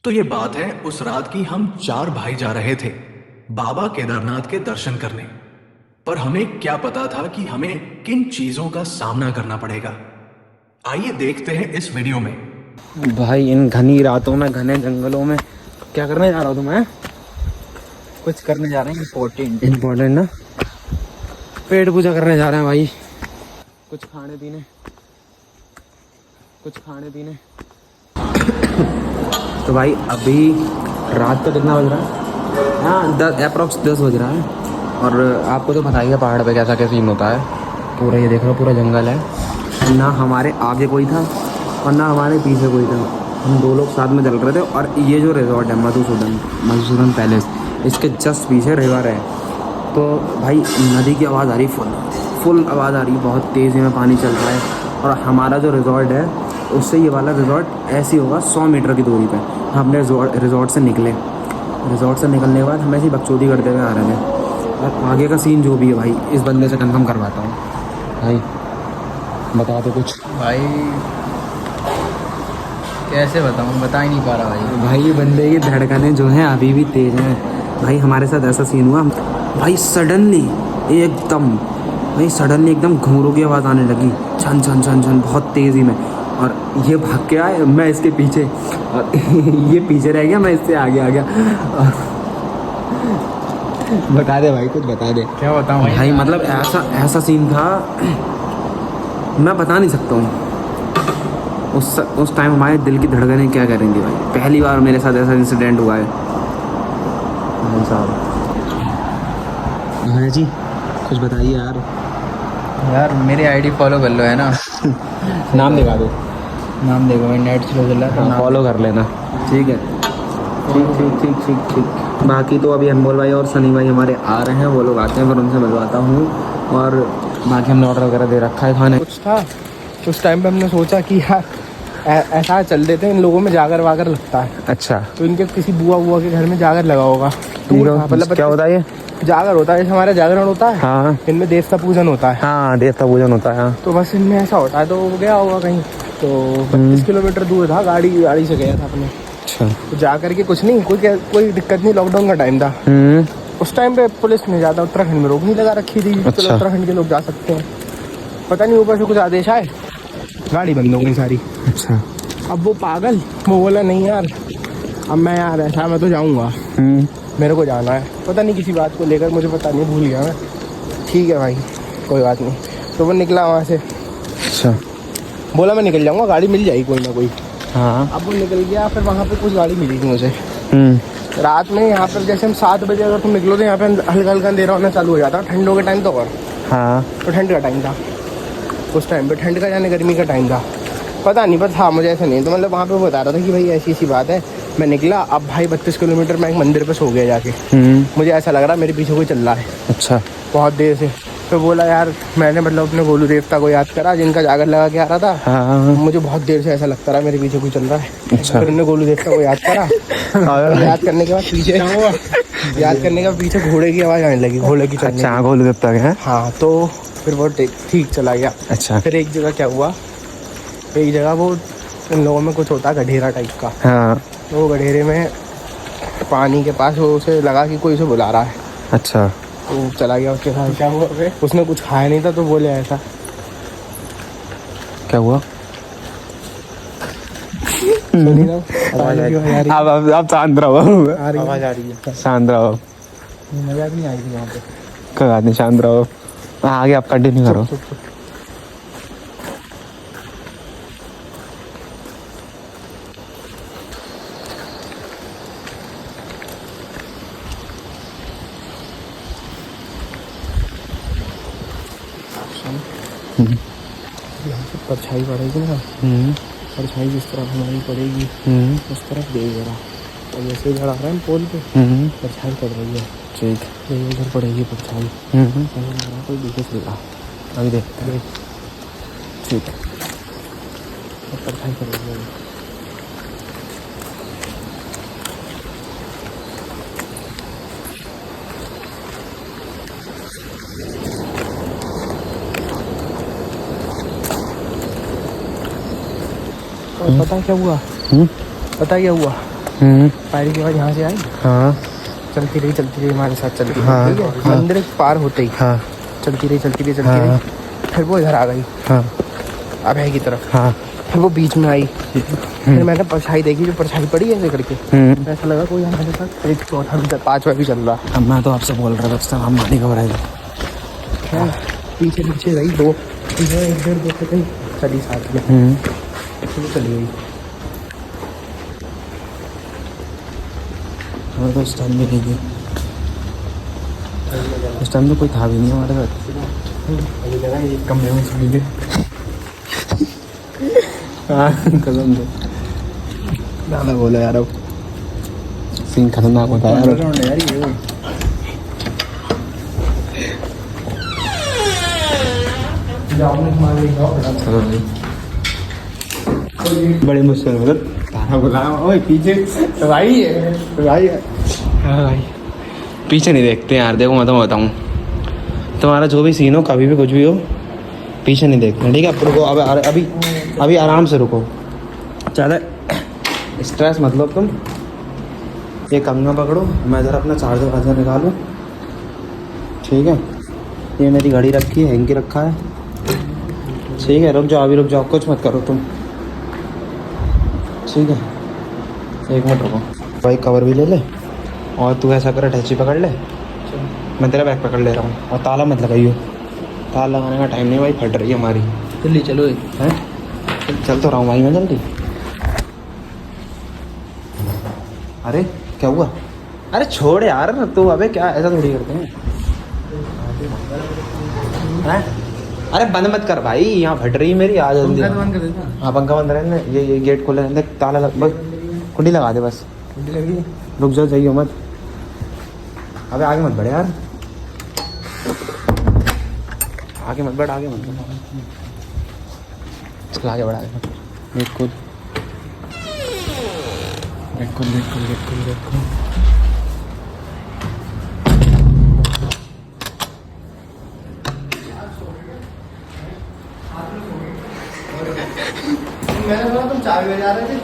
तो ये बात है उस रात की। हम 4 भाई जा रहे थे बाबा केदारनाथ के दर्शन करने। पर हमें क्या पता था कि हमें किन चीजों का सामना करना पड़ेगा। आइए देखते हैं इस वीडियो में। भाई इन घनी रातों में घने जंगलों में क्या करने जा रहा हूँ तुम्हें? कुछ करने जा रहे हैं इम्पोर्टेंट ना, पेट पूजा करने जा रहे हैं भाई। कुछ खाने पीने तो भाई अभी रात का कितना बज रहा है? हाँ, अप्रॉक्स 10 बज रहा है। और आपको तो पता ही है पहाड़ पे कैसा क्या सीन होता है। पूरा ये देख रहा, पूरा जंगल है। ना हमारे आगे कोई था और ना हमारे पीछे कोई था। हम 2 लोग साथ में चल रहे थे। और ये जो रिजॉर्ट है मधुसूदन पैलेस, इसके जस्ट पीछे रिवर है। तो भाई नदी की आवाज़ आ रही, फुल आवाज़ आ रही है, बहुत तेज़ी में पानी चल रहा है। और हमारा जो रिजॉर्ट है उससे ये वाला रिजॉर्ट ऐसी होगा 100 मीटर की दूरी पे। हमने रिजॉर्ट से निकले। रिजॉर्ट से निकलने के बाद हम ऐसी बकचोदी करते हुए आ रहे थे। और आगे का सीन जो भी है भाई, इस बंदे से कंफर्म करवाता हूँ। भाई बता दो कुछ। भाई कैसे बताऊँ, बता ही नहीं पा रहा भाई बंदे की धड़कनें जो हैं अभी भी तेज़ हैं। भाई हमारे साथ ऐसा सीन हुआ, भाई सडनली एकदम घुंघरू की आवाज़ आने लगी, छन छन छन छन, बहुत तेज़ी में। और ये भाग के आए, मैं इसके पीछे, और ये पीछे रह गया, मैं इससे आगे आ गया। बता दे भाई, कुछ बता दे। क्या बताऊँ भाई मतलब ऐसा सीन था, मैं बता नहीं सकता हूँ। उस टाइम हमारे दिल की धड़कनें क्या करेंगी भाई। पहली बार मेरे साथ ऐसा इंसिडेंट हुआ है भाई साहब। हाँ जी, कुछ बताइए यार मेरी आईडी फॉलो कर लो, है ना। नाम दिखा दो। नाम देखो, मैं नेट स्लो चल रहा है, फॉलो कर लेना, ठीक है। ठीक। बाकी तो अभी अनमोल भाई और सनी भाई हमारे आ रहे हैं, वो लोग आते हैं, फिर उनसे मिलवाता हूँ। और बाकी हमने ऑर्डर वगैरह दे रखा है खाने। कुछ था उस टाइम पे हमने सोचा कि यार ऐसा चल देते हैं, इन लोगों में जागर वागर लगता है। अच्छा, तो इनके किसी बुआ के घर में जागर लगा होगा। मतलब क्या होता है ये? जागर होता है, जैसे हमारा जागरण होता है। हाँ, इनमें देवता पूजन होता है। हाँ देवता पूजन होता है। हाँ, तो बस इनमें ऐसा होता है, तो वो गया होगा कहीं। तो 25 किलोमीटर दूर था, गाड़ी से गया था अपने। अच्छा, तो जा करके कुछ नहीं, कोई दिक्कत नहीं। लॉकडाउन का टाइम था। उस टाइम पे पुलिस ने ज़्यादा उत्तराखंड में रोक नहीं लगा रखी थी। अच्छा। चलो उत्तराखंड के लोग जा सकते हैं। पता नहीं ऊपर से कुछ आदेश आए, गाड़ी बंद हो गई सारी। अच्छा। अब वो पागल, वो बोला नहीं यार, अब मैं यार ऐसा, मैं तो जाऊँगा, मेरे को जाना है। पता नहीं किसी बात को लेकर, मुझे पता नहीं, भूल गया मैं। ठीक है भाई, कोई बात नहीं। तो वो निकला वहाँ से। अच्छा, बोला मैं निकल जाऊँगा, गाड़ी मिल जाएगी कोई ना कोई। हाँ। अब वो निकल गया, फिर वहाँ पे कुछ गाड़ी मिली थी मुझे। रात में यहाँ पर जैसे हम 7 बजे अगर तुम निकलो तो यहाँ पे हल्का हल्का अंधेरा होना चालू हो जाता है। ठंडों के टाइम तो और, हाँ, तो ठंड का टाइम था उस टाइम पे। ठंड का यानी गर्मी का टाइम था, पता नहीं, पर था मुझे ऐसा नहीं। तो मतलब वहाँ पे बता रहा था कि भाई ऐसी बात है। मैं निकला, अब भाई 32 किलोमीटर मैं एक मंदिर पे सो गया जाके। मुझे ऐसा लग रहा मेरे पीछे कोई चल रहा है। अच्छा, बहुत देर से। तो बोला यार, मैंने मतलब अपने गोलू देवता को याद करा जिनका जागर लगा के आ रहा था। हाँ। मुझे बहुत देर से ऐसा लगता रहा मेरे पीछे कोई चल रहा है। अच्छा। फिर हमने गोलू देवता को याद करा। याद करने के बाद पीछे घोड़े की आवाज़ आने लगी, घोड़े की चलने अच्छा, गोलू देवता है। हाँ, तो फिर वो ठीक चला गया। अच्छा। फिर एक जगह क्या हुआ, एक जगह वो इन लोगों में कुछ होता है गढेरा टाइप का। हाँ। तो वो गढेरे में पानी के पास वो उसे लगा कि कोई उसे बुला रहा है। अच्छा, तो चला गया उसके साथ। क्या हुआ? उसने कुछ खाया नहीं था, तो बोले ऐसा। क्या हुआ? सुनी ना अब शांत रहो, आवाज आ रही है। शांत रहो, मजा नहीं आई थी वहाँ पे। कोई बात नहीं, शांत रहो। आगे आप कंटिन्यू करो। चुप। यहाँ से परछाई पड़ेगी ना, परछाई जिस तरफ हमारी पड़ेगी उस तरफ देख जरा। और जैसे इधर आ रहा है पोल पे, परछाई पड़ रही है। ठीक, इधर पड़ेगी परछाई। कोई दिखे चला, अभी देखते हैं। ठीक, परछाई पड़ रही है। और पता क्या हुआ? फायरिंग की आवाज़ यहाँ से आई, हाँ चलती रही हमारे साथ चलती रही, हाँ, ठीक है, हाँ। मंदिर पार होते ही हाँ चलती रही हाँ। फिर वो इधर आ गई हाँ अभय की तरफ, हाँ। फिर वो बीच में आई, फिर मैंने परछाई देखी, जो परछाई पड़ी ऐसे करके, ऐसा लगा कोई हमारे साथ, फिर एक चौथा भी पांचवा भी चल रहा अब मैं तो आपसे बोल रहा था हम नहीं घबराए। है। पीछे गई दो, पीछे 1-1.5-2 सेकंड चली साथ में, फिर वो चली गई। हाँ तो उस टाइम में नहीं गई, उस टाइम में कोई था भी नहीं हमारे साथ। अभी लगा ये कमरे में सुनी थी। हाँ कसम से ज़्यादा बोला यार, अब सीन खतरनाक होता है यार। यार ये चलो भाई बड़े मुश्किल मतलब तारा बुलाया ओए पीछे भाई हाँ भाई पीछे नहीं देखते यार। देखो मैं तो बताऊँ, तुम्हारा जो भी सीन हो कभी भी कुछ भी हो पीछे नहीं देखते, ठीक है। अब रुको, अब अभी अभी आराम से रुको, ज़्यादा स्ट्रेस मत लो तुम। ये कंगा पकड़ो, मैं ज़रा अपना चार्जर वार्जर निकालूँ, ठीक है। ये मेरी घड़ी रखी है, हैंग की रखा है, ठीक है। रुक जाओ अभी, रुक जाओ, कुछ मत करो तुम, ठीक है। 1 मिनट रुको भाई, कवर भी ले ले और तू ऐसा कर टैची पकड़ ले, मैं तेरा बैग पकड़ ले रहा हूँ। और ताला मत लगाइयो, ताला लगाने का टाइम नहीं भाई, फट रही है हमारी। जल्दी चलो हैं चल तो रहा हूँ भाई मैं जल्दी। अरे क्या हुआ? अरे छोड़ यार तू, अबे क्या ऐसा थोड़ी करते हैं? अरे बंद मत कर भाई, यहाँ फट रही है मेरी, आ जल्दी। हाँ पंखा बंद रहने, ये गेट खोले रहने, ताला लग, बस कुंडी लगा दे बस। रुक जाओ, जाइए मत, अबे आगे मत बढ़ यार, आगे मत बढ़, आगे मत बढ़, चल आगे बढ़ा दे। गेट खोल, गेट खोल, गेट खोल, गेट खोल, गेट खोल। मैंने बोला तुम चाबी बजा रहे थे,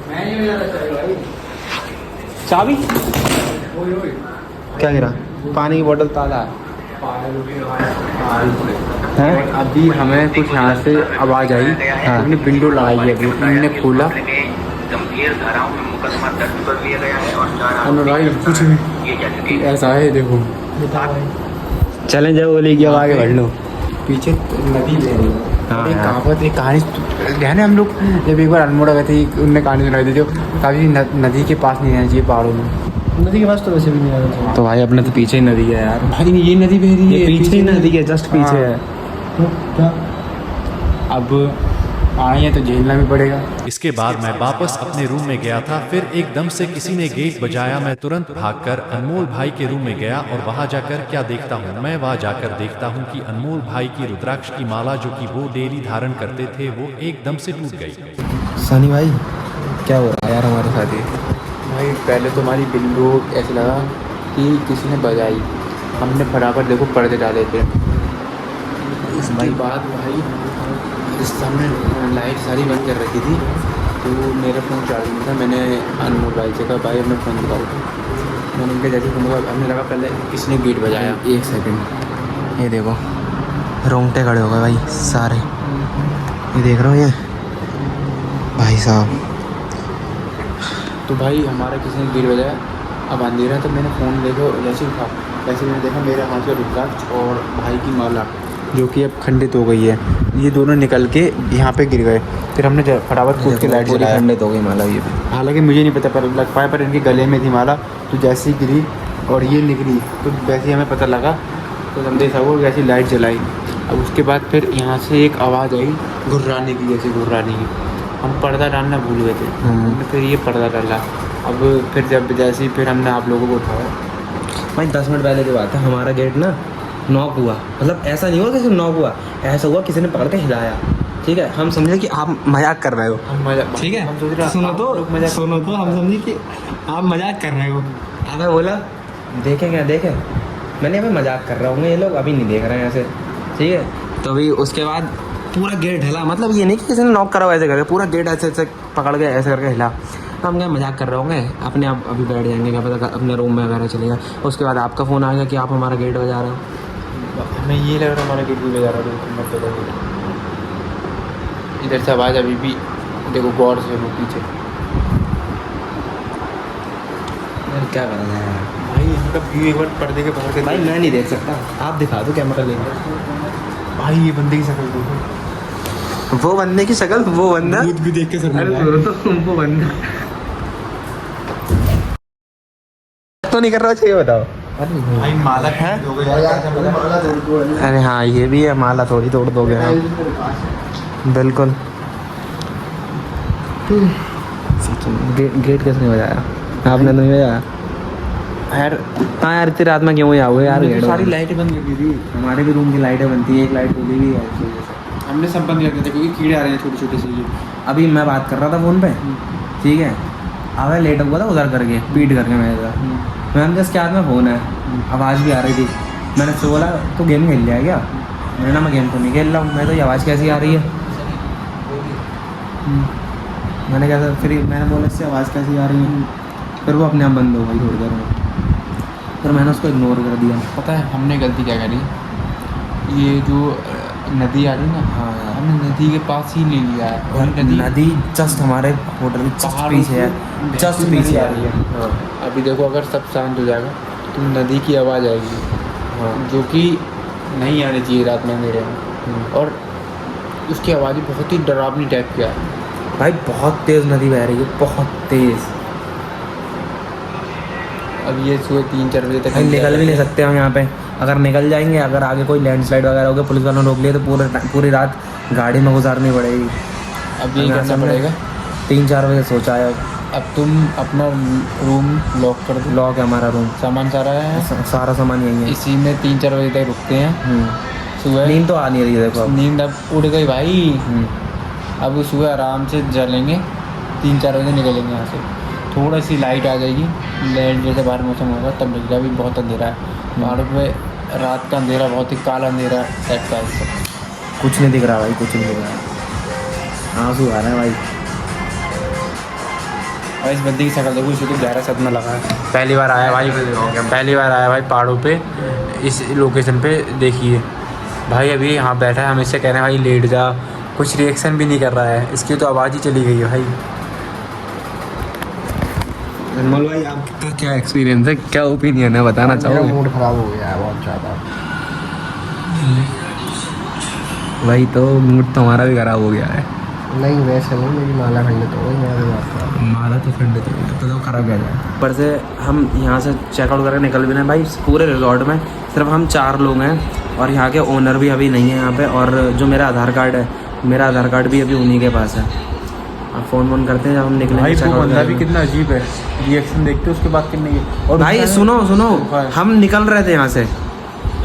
मैं नहीं बजा रहा चाबी भाई। चाबी क्या गिरा? पानी की बोतल, ताला है। अभी हमें कुछ यहाँ से आवाज़ आई, हाँ। हमने विंडो लगाई है, अभी हमने खोला, भाई कुछ नहीं ऐसा है, देखो चलें जब बोली कि अब आगे बढ़ लो। पीछे नदी बह रही है। हाँ एक यार। कहावत, एक कहानी ध्यान है, हम लोग जब एक बार अल्मोड़ा गए थे, उनने कहानी सुनाई थी, जो कभी नदी के पास नहीं रहना चाहिए पहाड़ों में। नदी के पास तो वैसे भी नहीं आना चाहिए। तो भाई अपने तो पीछे ही नदी है यार, भाई ये नदी बह रही है, ये पीछे ही नदी है, जस्ट पीछे है। तो क्या अब आए हैं तो झेलना भी पड़ेगा। इसके बाद मैं वापस अपने रूम में गया था। फिर एकदम से किसी ने गेट बजाया। मैं तुरंत भागकर अनमोल भाई के रूम में गया और वहां जाकर क्या देखता हूं, मैं वहां जाकर देखता हूं कि अनमोल भाई की रुद्राक्ष की माला जो कि वो डेली धारण करते थे, वो एकदम से टूट गई। सनी भाई क्या हो रहा है यार हमारे साथ ये? भाई पहले तो हमारी बिल्लो ऐसे लगा कि किसी ने बजाई, हमने फटाफट देखो पर्दे डाले थे। इसके बाद भाई इस सामने लाइट सारी बंद कर रखी थी, तो मेरा फ़ोन चार्ज में था। मैंने अनमोल भाई से कहा भाई अपना फ़ोन दिखाओ, मैंने उनके जैसे फ़ोन दिखाया, हमने लगा पहले किसने गेट बजाया। 1 सेकंड, ये देखो रोंगटे खड़े हो गए भाई सारे, ये देख रहे हो ये भाई साहब। तो भाई हमारा किसी ने गेट बजाया, अब अंधेरा, तो मैंने फ़ोन देखो जैसे उठा, वैसे मैंने देखा मेरे हाथ में रुद्राक्ष और भाई की माला जो कि अब खंडित हो गई है, ये दोनों निकल के यहाँ पे गिर गए। फिर हमने फटाफट कूद के लाइट जलाया। खंडित हो गई माला ये भी। हालांकि मुझे नहीं पता पर लग पाया, पर इनके गले में थी माला, तो जैसे ही गिरी और ये निकली तो वैसे ही हमें पता लगा, तो हमने सब वो वैसी लाइट जलाई। अब उसके बाद फिर यहाँ से एक आवाज़ आई घुर्राने की, जैसे घुर्राने की। हम पर्दा डालना भूल गए थे, हमने फिर ये पर्दा डाला। अब फिर जब जैसे ही फिर हमने आप लोगों को उठाया। भाई 10 मिनट पहले की बात है, हमारा गेट ना नॉक हुआ, मतलब ऐसा नहीं हुआ कि सिर्फ नॉक हुआ, ऐसा हुआ किसी ने पकड़ के हिलाया, ठीक है। हम समझे कि आप मजाक कर रहे हो, हम मजा, ठीक है। हम सोच रहे सुनो तो हम समझे कि आप मजाक कर रहे हो। अबे बोला देखे क्या देखे, मैंने अभी मजाक कर रहा हूँ, ये लोग अभी नहीं देख रहे हैं ऐसे, ठीक है। तो अभी उसके बाद पूरा गेट हिला, मतलब ये नहीं कि किसी ने नॉक करा हुआ ऐसे करके, पूरा गेट ऐसे ऐसे पकड़ के ऐसे करके हिला। हम क्या मजाक कर रहे होंगे, अपने आप अभी बैठ जाएंगे, क्या पता अपने रूम में वगैरह चलेगा। उसके बाद आपका फ़ोन आएगा कि आप हमारा गेट बजा रहे हो। हमें ये लग रहा है हमारा गेट भी बजा रहा है, मत बजाओ। इधर से आवाज़ अभी भी देखो गौर से वो पीछे। यार क्या करना है यार भाई इनका व्यू एक बार पर्दे के बाहर से भाई, मैं नहीं देख सकता, आप दिखा दो कैमरा लेके। भाई ये बंदे की शक्ल देखो, वो बंदे की शक्ल, वो बंदा दूध भी देख के सर अरे छोड़ो तो, वो बंदा तो नहीं कर रहा चाहिए, बताओ। भाई माला है। अरे हाँ ये भी है, माला थोड़ी तोड़ दोगे आप। बिल्कुल। गेट किसने बजाया? आपने तो नहीं बजाया यार। हाँ यार इतनी रात में क्यों आओगे यार? गेट सारी लाइटें बंद कर दी थी। हमारे भी रूम की लाइटें बनती है, एक लाइट खुली भी है इस वजह से। हमने सब बंद कर दिया था क्योंकि कीड़े आ रहे हैं छोटे छोटे से। अभी मैं बात कर रहा था फ़ोन पे, ठीक है, अब लेट हुआ था उधर करके पीट करके मेरे साथ। मैंने जिसके हाथ में फ़ोन है, आवाज़ भी आ रही थी। मैंने उससे बोला तो गेम खेल लिया क्या? मैंने ना मैं गेम तो नहीं खेल रहा हूँ, मैं तो ये आवाज़ कैसी आ रही है। मैंने कहा फिर मैंने बोला इससे आवाज़ कैसी आ रही है, फिर वो अपने आप बंद हो गई थोड़ी देर में। फिर मैंने उसको इग्नोर कर दिया। पता है हमने गलती क्या करी, ये जो नदी आ रही ना, हाँ हमने नदी के पास ही ले लिया है। और नदी जस्ट हमारे होटल के जस्ट पहाड़ों पीछे है, से जस्ट नदी पीछे आ रही है। अभी देखो अगर सब शांत हो जाएगा तो नदी की आवाज़ आएगी, जो कि नहीं आनी चाहिए रात में अंधेरे में। और उसकी आवाज़ भी बहुत ही डरावनी टाइप की है भाई, बहुत तेज़ नदी बह रही है, बहुत तेज़। अब ये सुबह 3-4 बजे तक भाई निकल भी नहीं सकते हम यहाँ पे। अगर निकल जाएंगे, अगर आगे कोई लैंडस्लाइड वगैरह हो गया, पुलिस वालों ने रोक लिया तो पूरी रात गाड़ी में गुजारनी पड़ेगी। अब ये करना पड़ेगा। 3-4 बजे सोचा है। अब तुम अपना रूम लॉक कर दो। लॉक है हमारा रूम, सामान सारा है, सारा सामान यही है। इसी में 3-4 बजे तक रुकते हैं। सुबह नींद तो आ नहीं रही है, देखो अब। नींद अब उड़ गई भाई। अब सुबह आराम से जलेंगे, 3-4 बजे निकलेंगे यहाँ से। थोड़ा सी लाइट आ जाएगी, लाइट जैसे बाहर मौसम होगा तब निकला। भी बहुत अंधेरा है पहाड़ों पे, रात का अंधेरा बहुत ही काला अंधेरा टाइप का है। कुछ नहीं दिख रहा भाई, कुछ नहीं दिख रहा, आंसू आ रहे हैं भाई। और इस बंदी की शक्ल देखो, इसे तो गहरा सदमा लगा है। पहली बार आया भाई, पहली बार आया भाई पहाड़ों पे, इस लोकेशन पे। देखिए भाई अभी यहाँ बैठा है, हम इससे कह रहे हैं भाई लेट जा, कुछ रिएक्शन भी नहीं कर रहा है, इसकी तो आवाज़ ही चली गई है भाई। अनमोल भाई आपका क्या एक्सपीरियंस है, क्या ओपिनियन है, बताना चाहोगे? मूड खराब हो गया है बहुत ज़्यादा। भाई तो मूड तो हमारा भी खराब हो गया है। नहीं वैसे नहीं, मेरी माला खंडित हो गई, मेरा बात माला तो खंडित हो गया तो खराब गया जाए। पर से हम यहाँ से चेकआउट करके निकल भी नहीं भाई। पूरे रिजॉर्ट में सिर्फ हम 4 लोग हैं और यहाँ के ओनर भी अभी नहीं है यहाँ पे। और जो मेरा आधार कार्ड है, मेरा आधार कार्ड भी अभी उन्हीं के पास है। आप फ़ोन करते हैं जब हम निकले। भाई वो बंदा भी कितना अजीब है, रिएक्शन देखते उसके बाद कितने। और भाई सुनो हम निकल रहे थे यहाँ से,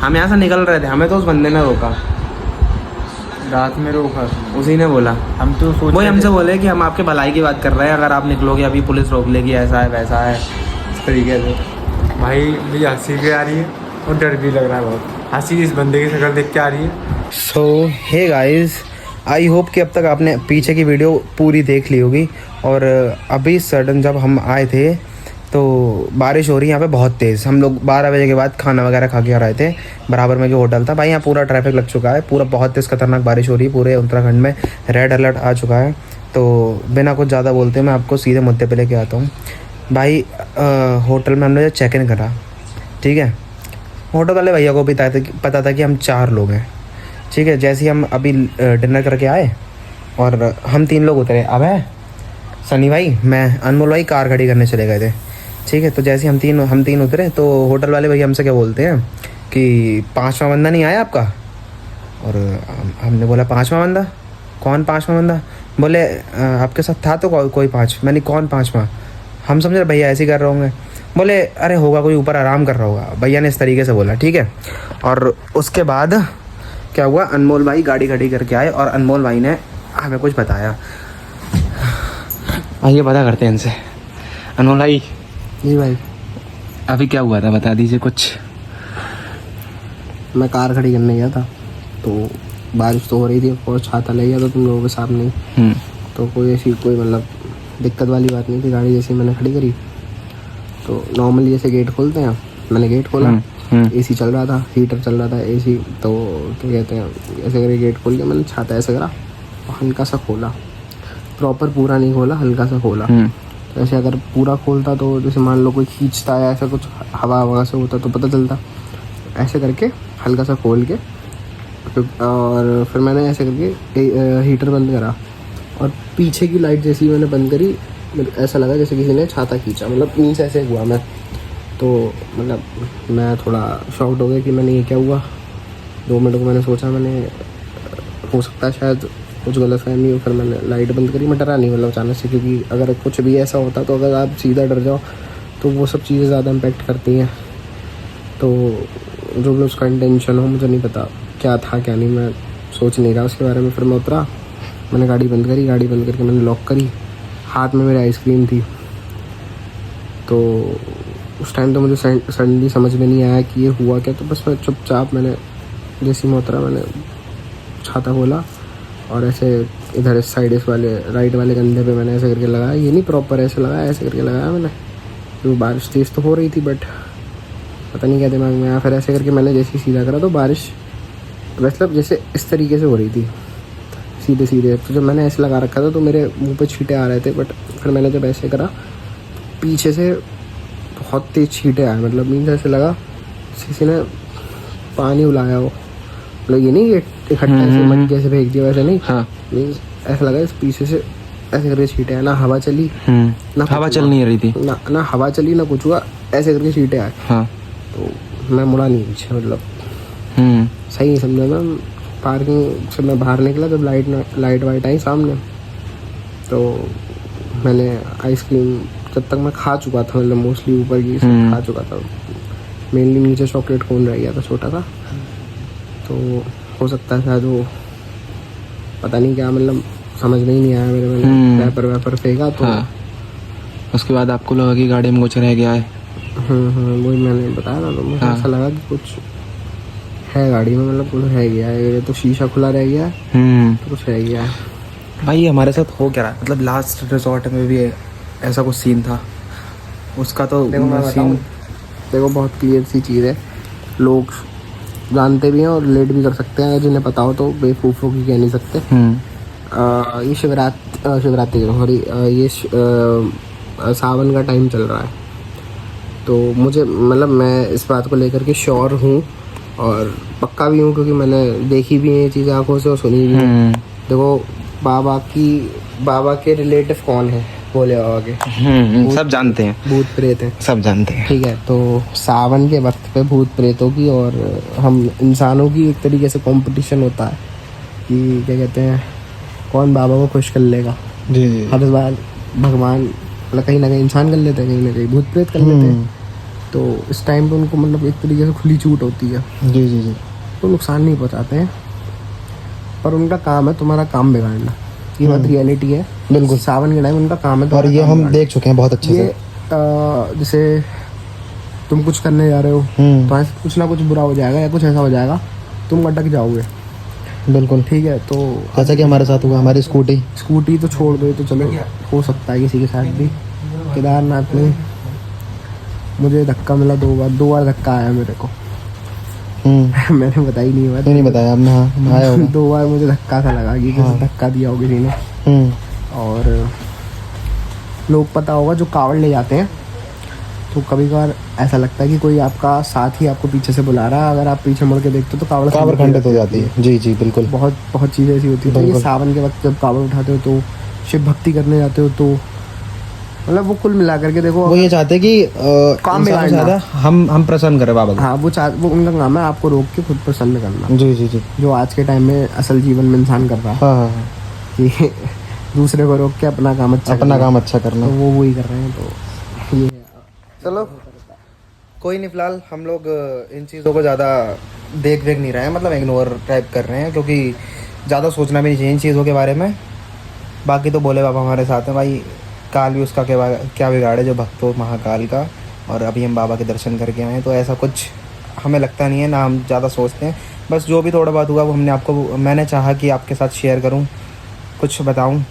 हम यहाँ से निकल रहे थे, हमें तो उस बंदे ने रोका, रात में रोका, उसी ने बोला। हम तो सोच वही हमसे बोले कि हम आपके भलाई की बात कर रहे हैं, अगर आप निकलोगे अभी पुलिस रोक लेगी, ऐसा है वैसा है, इस तरीके से। भाई मुझे हंसी भी आ रही है और डर भी लग रहा है बहुत। हंसी इस बंदे की शक्ल देख के आ रही है। सो हे गाइस, आई होप कि अब तक आपने पीछे की वीडियो पूरी देख ली होगी। और अभी सडन जब हम आए थे तो बारिश हो रही है यहाँ पे बहुत तेज़। हम लोग 12 बजे के बाद खाना वगैरह खा के आ रहे थे, बराबर में जो होटल था भाई, यहाँ पूरा ट्रैफिक लग चुका है, पूरा बहुत तेज़ खतरनाक बारिश हो रही है। पूरे उत्तराखंड में रेड अलर्ट आ चुका है। तो बिना कुछ ज़्यादा बोलते मैं आपको सीधे मुद्दे पे लेके आता हूँ भाई। होटल में हमने जो चेक इन करा, ठीक है, होटल वाले भैया को भी पता था कि हम 4 लोग हैं, ठीक है। जैसे ही हम अभी डिनर करके आए और हम 3 लोग उतरे, अब है सनी भाई, मैं, अनमोल भाई कार खड़ी करने चले गए थे, ठीक है। तो जैसे हम तीन उतरे तो होटल वाले भैया हमसे क्या बोलते हैं कि 5वां बंदा नहीं आया आपका। और हमने बोला 5वां बंदा? कौन 5वां बंदा? बोले आपके साथ था तो कोई 5। मैंने कौन 5वां? हम समझे भैया ऐसे ही कर रहे होंगे। बोले अरे होगा कोई ऊपर आराम कर रहा होगा, भैया ने इस तरीके से बोला, ठीक है। और उसके बाद क्या हुआ, अनमोल भाई गाड़ी खड़ी करके आए और अनमोल भाई ने हमें कुछ बताया। आइए पता करते हैं इनसे। अनमोल भाई जी भाई, अभी क्या हुआ था, बता दीजिए कुछ। मैं कार खड़ी करने गया था तो बारिश तो हो रही थी और छाता ले गया था तुम लोगों के सामने। तो कोई ऐसी कोई मतलब दिक्कत वाली बात नहीं थी। गाड़ी जैसे मैंने खड़ी करी तो नॉर्मली जैसे गेट खोलते हैं, मैंने गेट खोला, एसी चल रहा था, हीटर चल रहा था, एसी, तो क्या कहते हैं, ऐसे करके गेट खोल के मैंने छाता ऐसे करा और हल्का सा खोला, प्रॉपर पूरा नहीं खोला, हल्का सा खोला। तो ऐसे अगर पूरा खोलता तो जैसे मान लो कोई खींचता है ऐसा कुछ हवा से होता तो पता चलता। ऐसे करके हल्का सा खोल के और फिर मैंने ऐसे करके हीटर बंद करा और पीछे की लाइट जैसी मैंने बंद करी, ऐसा लगा जैसे किसी ने छाता खींचा, मतलब नीचे ऐसे हुआ मैं। तो मतलब मैं थोड़ा शॉक्ड हो गया कि मैंने ये क्या हुआ। 2 मिनट को मैंने सोचा, मैंने हो सकता है शायद कुछ गलतफहमी हो, फिर मैंने लाइट बंद करी। मैं डरा नहीं मतलब अचानक से, क्योंकि अगर कुछ भी ऐसा होता तो अगर आप सीधा डर जाओ तो वो सब चीज़ें ज़्यादा इम्पेक्ट करती हैं। तो जो भी उसका इंटेंशन हो मुझे नहीं पता क्या था क्या नहीं, मैं सोच नहीं रहा उसके बारे में। फिर मैं उतरा, मैंने गाड़ी बंद करी, गाड़ी बंद करके मैंने लॉक करी, हाथ में मेरी आइसक्रीम थी। तो उस टाइम तो मुझे सडनली समझ में नहीं आया कि ये हुआ क्या। तो बस मैं चुपचाप, मैंने जैसे ही मैं उतरा मैंने छाता खोला और ऐसे इधर इस साइड इस वाले राइट वाले कंधे पे मैंने ऐसे करके लगाया। ये नहीं प्रॉपर ऐसे लगाया, ऐसे करके लगाया मैंने, क्योंकि बारिश तेज़ तो हो रही थी बट पता नहीं क्या दिमाग में आया। फिर ऐसे करके मैंने जैसे ही सीधा करा तो बारिश मतलब जैसे इस तरीके से हो रही थी सीधे सीधे। तो जब मैंने ऐसे लगा रखा था तो मेरे मुंह पे छींटे आ रहे थे, बट फिर मैंने जब ऐसे करा पीछे से बहुत तेज़ छींटे आए, मतलब मीन्स ऐसे लगा किसी ने पानी उलाया हो, मतलब ये नहीं इकट्ठा ऐसे मटके से फेंक दिया वैसे नहीं। हाँ, मीन्स ऐसा लगा इस पीछे से ऐसे करके छींटे आए। ना हवा चली, ना हवा चल नहीं रही थी, ना हवा चली ना कुछ हुआ, ऐसे करके छींटे आए। हाँ, तो मैं मुड़ा नहीं पीछे, मतलब सही नहीं समझा मैं। पार्किंग से मैं बाहर निकला जब लाइट वाइट आई सामने, तो मैंने आइसक्रीम जब तक मैं खा चुका था, मतलब मोस्टली ऊपर की खा चुका था, मेनली नीचे चॉकलेट कोन रह गया था छोटा सा। तो हो सकता है शायद वो पता नहीं क्या, मतलब समझ में ही नहीं आया मेरे, मैंने वैपर फेंका तो उसके बाद आपको लगा कि गाड़ी में कुछ रह गया है। वही मैंने बताया ना, तो मुझे ऐसा लगा कि कुछ है गाड़ी में, मतलब कुछ रह गया है। ये तो शीशा खुला रह गया है, तो कुछ रह गया है। भाई हमारे साथ हो क्या रहा है, मतलब लास्ट रिजॉर्ट में भी ऐसा कुछ सीन था उसका। तो सीन देखो बहुत क्लियर सी चीज़ है, लोग जानते भी हैं और रिलेट भी कर सकते हैं, जिन्हें पता हो तो बेवकूफ़ों की कह नहीं सकते। ये शिवरात्रि सॉरी ये सावन का टाइम चल रहा है, तो मुझे मतलब मैं इस बात को लेकर के श्योर हूँ और पक्का भी हूँ, क्योंकि मैंने देखी भी है ये चीज़ें आंखों से और सुनी भी है। देखो बाबा के रिलेटिव कौन है, भोले बाबा के, सब जानते हैं, भूत प्रेत हैं, सब जानते हैं। ठीक है, तो सावन के वक्त पे भूत प्रेतों की और हम इंसानों की एक तरीके से कंपटीशन होता है कि क्या कहते हैं, कौन बाबा को खुश कर लेगा। जी। हर बार भगवान मतलब कहीं ना कहीं इंसान कर लेते हैं, कहीं ना कहीं भूत प्रेत कर लेते हैं। तो इस टाइम पे उनको मतलब एक तरीके से खुली छूट होती है। जी। तो नुकसान नहीं पहुंचाते हैं, पर उनका काम है तुम्हारा काम बिगाड़ना। ये बात रियलिटी है, बिल्कुल। सावन के टाइम उनका काम है, और ये हम देख चुके हैं बहुत अच्छे से। जैसे तुम कुछ करने जा रहे हो तो ऐसे कुछ ना कुछ बुरा हो जाएगा या कुछ ऐसा हो जाएगा, तुम अटक जाओगे। बिल्कुल ठीक है, तो जैसा कि हमारे साथ हुआ, हमारी स्कूटी तो छोड़ दो, तो चलो हो सकता है किसी के साथ भी। केदारनाथ में मुझे धक्का मिला 2 बार धक्का आया मेरे को। मैंने बताई नहीं बताया आपने। हाँ, आया होगा। 2 बार मुझे धक्का सा लगा कि जैसे धक्का दिया हो किसी ने। और लोग पता होगा जो कावड़ ले जाते हैं, तो कभी कभार ऐसा लगता है कि कोई आपका साथ ही आपको पीछे से बुला रहा है। अगर आप पीछे मुड़ के देखते हो तो कावड़ खंडित हो जाती है। जी बिल्कुल। बहुत चीज़ें ऐसी होती है। तो ये सावन के वक्त जब कावड़ उठाते हो तो शिव भक्ति करने जाते हो, तो मतलब वो कुल मिला करके देखो, वो ये चाहते हैं कि काम में ज़्यादा हम प्रसन्न करें बाबा को। हाँ, वो उनका काम है आपको रोक के खुद प्रसन्न करना। जी। जो आज के टाइम में असल जीवन में इंसान कर रहा है। हाँ। कि दूसरे को रोक के अपना काम अच्छा करना, तो वो वही कर रहे हैं। तो ये चलो कोई नहीं, फिलहाल हम लोग इन चीज़ों को ज़्यादा देख नहीं रहे हैं, मतलब इग्नोर टाइप कर रहे हैं, क्योंकि ज़्यादा सोचना भी नहीं चाहिए इन चीज़ों के बारे में। बाकी तो भोले बाबा हमारे साथ हैं भाई, काल भी उसका क्या बिगाड़े जो भक्त हो महाकाल का। और अभी हम बाबा के दर्शन करके आए हैं, तो ऐसा कुछ हमें लगता नहीं है, ना हम ज़्यादा सोचते हैं। बस जो भी थोड़ा बहुत हुआ वो मैंने चाहा कि आपके साथ शेयर करूं, कुछ बताऊं।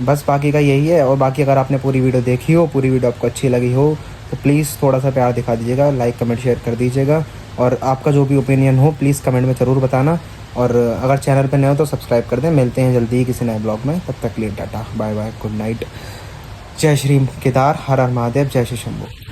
बस बाकी का यही है। और बाकी अगर आपने पूरी वीडियो देखी हो, पूरी वीडियो आपको अच्छी लगी हो, तो प्लीज़ थोड़ा सा प्यार दिखा दीजिएगा, लाइक कमेंट शेयर कर दीजिएगा। और आपका जो भी ओपिनियन हो प्लीज़ कमेंट में ज़रूर बताना। और अगर चैनल पर नए हो तो सब्सक्राइब कर दें। मिलते हैं जल्दी ही किसी नए ब्लॉग में, तब तक के लिए tata bye bye, good night, जय श्री केदार, हर हर महादेव, जय श्री शंभू।